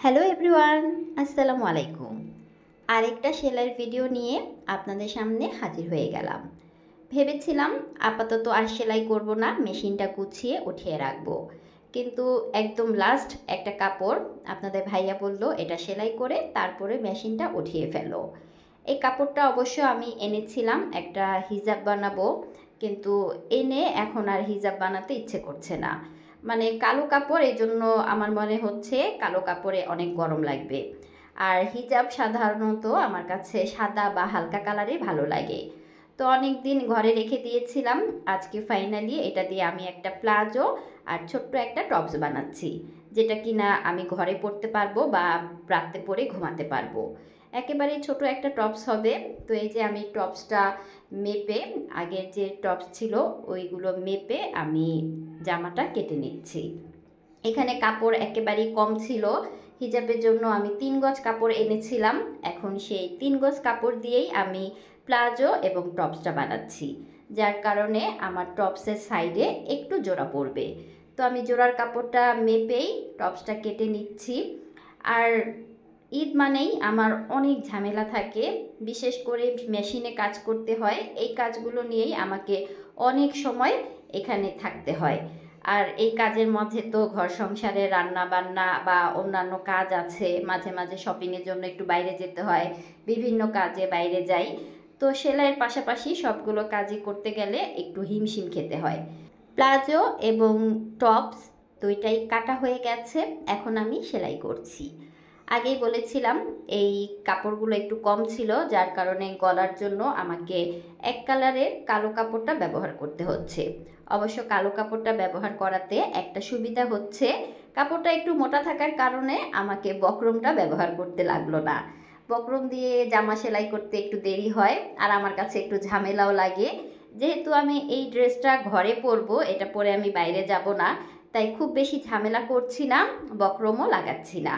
Hello everyone, আসসালামু আলাইকুম। আরেকটা সেলাইয়ের ভিডিও নিয়ে আপনাদের সামনে হাজির হয়ে গেলাম। ভেবেছিলাম আপাতত আর সেলাই করব না, মেশিনটা গুছিয়ে উঠিয়ে রাখবো। কিন্তু একদম লাস্ট একটা কাপড় আপনাদের ভাইয়া বলল এটা সেলাই করে তারপরে মেশিনটা উঠিয়ে ফেলো। এই কাপড়টা অবশ্য আমি এনেছিলাম একটা হিজাব বানাবো, কিন্তু এনে এখন আর হিজাব বানাতে ইচ্ছে করছে না। মানে কালো কাপড়, এই জন্য আমার মনে হচ্ছে কালো কাপড়ে অনেক গরম লাগবে। আর হিজাব সাধারণত আমার কাছে সাদা বা হালকা কালারই ভালো লাগে। তো অনেক দিন ঘরে রেখে দিয়েছিলাম, আজকে ফাইনালি এটা দিয়ে আমি একটা প্লাজো আর ছোট্ট একটা টপস বানাচ্ছি, যেটা কিনা আমি ঘরে পরতে পারবো বা রাতে পরে ঘুমাতে পারবো। একেবারেই ছোট একটা টপস হবে। তো এই যে আমি টপসটা মেপে, আগের যে টপস ছিল ওইগুলো মেপে আমি জামাটা কেটে নিচ্ছি। এখানে কাপড় একেবারেই কম ছিল, হিজাবের জন্য আমি 3 গজ কাপড় এনেছিলাম। এখন সেই 3 গজ কাপড় দিয়েই আমি প্লাজো এবং টপসটা বানাচ্ছি, যার কারণে আমার টপসের সাইডে একটু জোড়া পড়বে। তো আমি জোড়ার কাপড়টা মেপেই টপসটা কেটে নিচ্ছি। আর ঈদ মানেই আমার অনেক ঝামেলা থাকে, বিশেষ করে মেশিনে কাজ করতে হয়। এই কাজগুলো নিয়েই আমাকে অনেক সময় এখানে থাকতে হয়। আর এই কাজের মধ্যে তো ঘর সংসারে রান্না বান্না বা অন্যান্য কাজ আছে, মাঝে মাঝে শপিংয়ের জন্য একটু বাইরে যেতে হয়, বিভিন্ন কাজে বাইরে যাই। তো সেলাইয়ের পাশাপাশি সবগুলো কাজই করতে গেলে একটু হিমশিম খেতে হয়। প্লাজো এবং টপস দুইটাই কাটা হয়ে গেছে, এখন আমি সেলাই করছি। আগেই বলেছিলাম এই কাপড়গুলো একটু কম ছিল, যার কারণে গলার জন্য আমাকে এক কালারের কালো কাপড়টা ব্যবহার করতে হচ্ছে। অবশ্য কালো কাপড়টা ব্যবহার করাতে একটা সুবিধা হচ্ছে, কাপড়টা একটু মোটা থাকার কারণে আমাকে বক্রমটা ব্যবহার করতে লাগলো না। বক্রম দিয়ে জামা সেলাই করতে একটু দেরি হয় আর আমার কাছে একটু ঝামেলাও লাগে। যেহেতু আমি এই ড্রেসটা ঘরে পরবো, এটা পরে আমি বাইরে যাব না, তাই খুব বেশি ঝামেলা করছি না, বক্রমও লাগাচ্ছি না।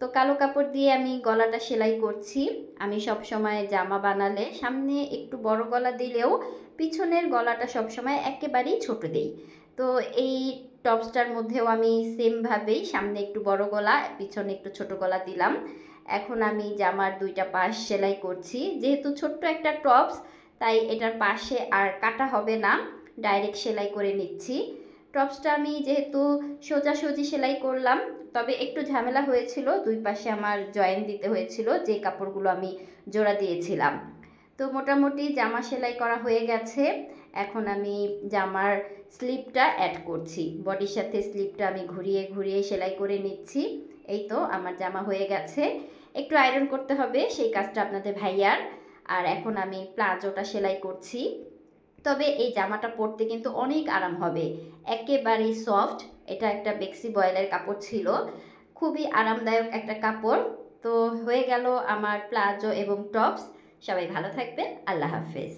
তো কালো কাপড় দিয়ে আমি গলাটা সেলাই করছি। আমি সব সময় জামা বানালে সামনে একটু বড় গলা দিলেও পিছনের গলাটা সব সময় একেবারেই ছোট দেই। তো এই টপসটার মধ্যেও আমি সেমভাবেই সামনে একটু বড় গলা, পিছনে একটু ছোট গলা দিলাম। এখন আমি জামার দুইটা পাশ সেলাই করছি। যেহেতু ছোট্ট একটা টপস, তাই এটার পাশে আর কাটা হবে না, ডাইরেক্ট সেলাই করে নিচ্ছি। টপসটা আমি যেহেতু সোজাসুজি সেলাই করলাম, তবে একটু ঝামেলা হয়েছিল, দুই পাশে আমার জয়েন দিতে হয়েছিল যে কাপড়গুলো আমি জোড়া দিয়েছিলাম। তো মোটামুটি জামা সেলাই করা হয়ে গেছে। এখন আমি জামার স্লিপটা অ্যাড করছি, বডির সাথে স্লিপটা আমি ঘুরিয়ে ঘুরিয়ে সেলাই করে নিচ্ছি। এই তো আমার জামা হয়ে গেছে, একটু আয়রন করতে হবে, সেই কাজটা আপনাদের ভাইয়ার। আর এখন আমি প্লাজোটা সেলাই করছি। তবে এই জামাটা পরতে কিন্তু অনেক আরাম হবে, একেবারেই সফট। এটা একটা বেক্সি বয়েলের কাপড় ছিল, খুবই আরামদায়ক একটা কাপড়। তো হয়ে গেল আমার প্লাজো এবং টপস। সবাই ভালো থাকবেন, আল্লাহ হাফেজ।